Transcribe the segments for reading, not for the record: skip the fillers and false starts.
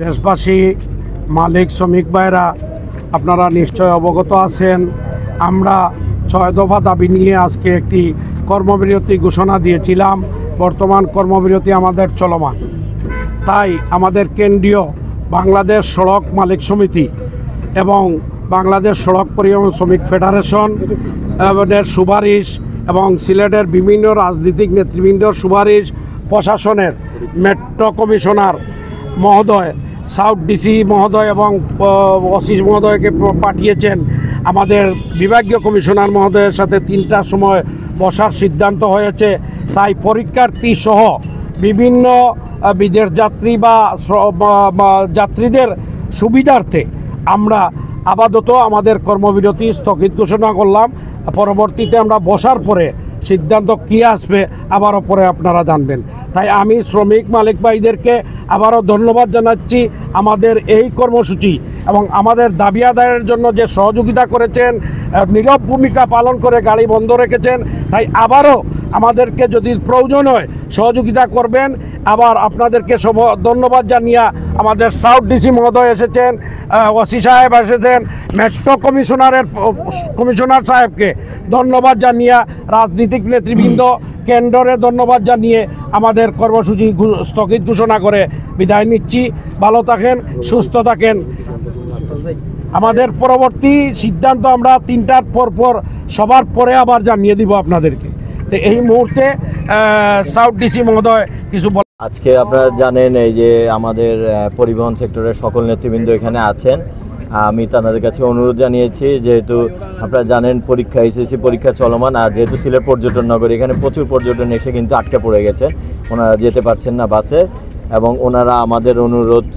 দেশবাসী, মালিক শ্রমিক ভাইরা, আপনারা নিশ্চয় অবগত আছেন। আমরা ৬ দফা দাবি নিয়ে আজকে একটি কর্মবিরতি ঘোষণা দিয়েছিলাম। বর্তমান কর্মবিরতি আমাদের চলমান। তাই আমাদের কেন্দ্রীয় বাংলাদেশ সড়ক মালিক সমিতি এবং বাংলাদেশ সড়ক পরিবহন শ্রমিক ফেডারেশন এর সুপারিশ এবং সিলেটের বিভিন্ন রাজনৈতিক নেতৃবৃন্দর সুপারিশ, প্রশাসনের মেট্রো কমিশনার মহোদয়, সাউথ ডিসি মহোদয় এবং ওসি মহোদয়কে পাঠিয়েছেন। আমাদের বিভাগীয় কমিশনার মহোদয়ের সাথে ৩টার সময় বসার সিদ্ধান্ত হয়েছে। তাই পরীক্ষার্থী সহ বিভিন্ন বিদেশ যাত্রী বা যাত্রীদের সুবিধার্থে আমরা আপাতত আমাদের কর্মবিরতি স্থগিত ঘোষণা করলাম। পরবর্তীতে আমরা বসার পরে সিদ্ধান্ত কী আসবে আবারও পরে আপনারা জানবেন। তাই আমি শ্রমিক মালিক ভাইদেরকে আবারও ধন্যবাদ জানাচ্ছি আমাদের এই কর্মসূচি এবং আমাদের দাবি আদায়ের জন্য যে সহযোগিতা করেছেন, নীরব ভূমিকা পালন করে গাড়ি বন্ধ রেখেছেন। তাই আবারও আমাদেরকে যদি প্রয়োজন হয় সহযোগিতা করবেন। আবার আপনাদেরকে সব ধন্যবাদ জানিয়ে আমাদের সাউথ ডিসি মহোদয় এসেছেন, ওসি সাহেব এসেছেন, মেট্রো কমিশনার সাহেবকে ধন্যবাদ জানিয়ে, রাজনীতিক নেতৃবৃন্দ কেন্দ্রে ধন্যবাদ জানিয়ে আমাদের কর্মসূচি স্থগিত ঘোষণা করে বিদায় নিচ্ছি। ভালো থাকেন, সুস্থ থাকেন। আমাদের পরবর্তী সিদ্ধান্ত আমরা ৩টার পর সবার পরে আবার জানিয়ে দিব আপনাদেরকে। তো এই মুহূর্তে সাউথ ডিসি মহোদয় কিছু আজকে আপনারা জানেন এই যে আমাদের পরিবহন সেক্টরের সকল নেতৃবৃন্দ এখানে আছেন। আমি তাদের কাছে অনুরোধ জানিয়েছি, যেহেতু আপনারা জানেন পরীক্ষা এসএসসি পরীক্ষা চলমান, আর যেহেতু সিলেট পর্যটন নগরী, এখানে প্রচুর পর্যটন এসে কিন্তু আটকে পড়ে গেছে, ওনারা যেতে পারছেন না বাসে, এবং ওনারা আমাদের অনুরোধ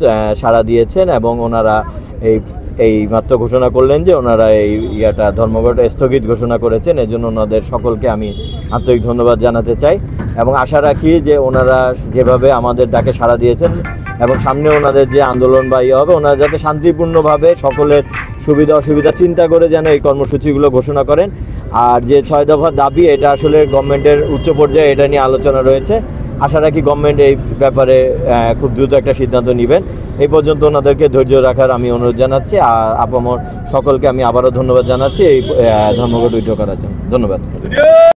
সাড়া দিয়েছেন এবং ওনারা এই মাত্র ঘোষণা করলেন যে ওনারা এই ধর্মঘট স্থগিত ঘোষণা করেছেন। এই জন্য ওনাদের সকলকে আমি আন্তরিক ধন্যবাদ জানাতে চাই এবং আশা রাখি যে ওনারা যেভাবে আমাদের ডাকে সাড়া দিয়েছেন এবং সামনে ওনাদের যে আন্দোলন বা হবে, ওনারা যাতে শান্তিপূর্ণভাবে সকলের সুবিধা অসুবিধা চিন্তা করে যেন এই কর্মসূচিগুলো ঘোষণা করেন। আর যে ৬ দফা দাবি, এটা আসলে গভর্নমেন্টের উচ্চ পর্যায়ে এটা নিয়ে আলোচনা রয়েছে। আশা রাখি গভর্নমেন্ট এই ব্যাপারে খুব দ্রুত একটা সিদ্ধান্ত নেবেন। এই পর্যন্ত ওনাদেরকে ধৈর্য রাখার আমি অনুরোধ জানাচ্ছি। আর আপামর সকলকে আমি আবারও ধন্যবাদ জানাচ্ছি এই ধর্মঘট উইথড্র করার জন্য। ধন্যবাদ।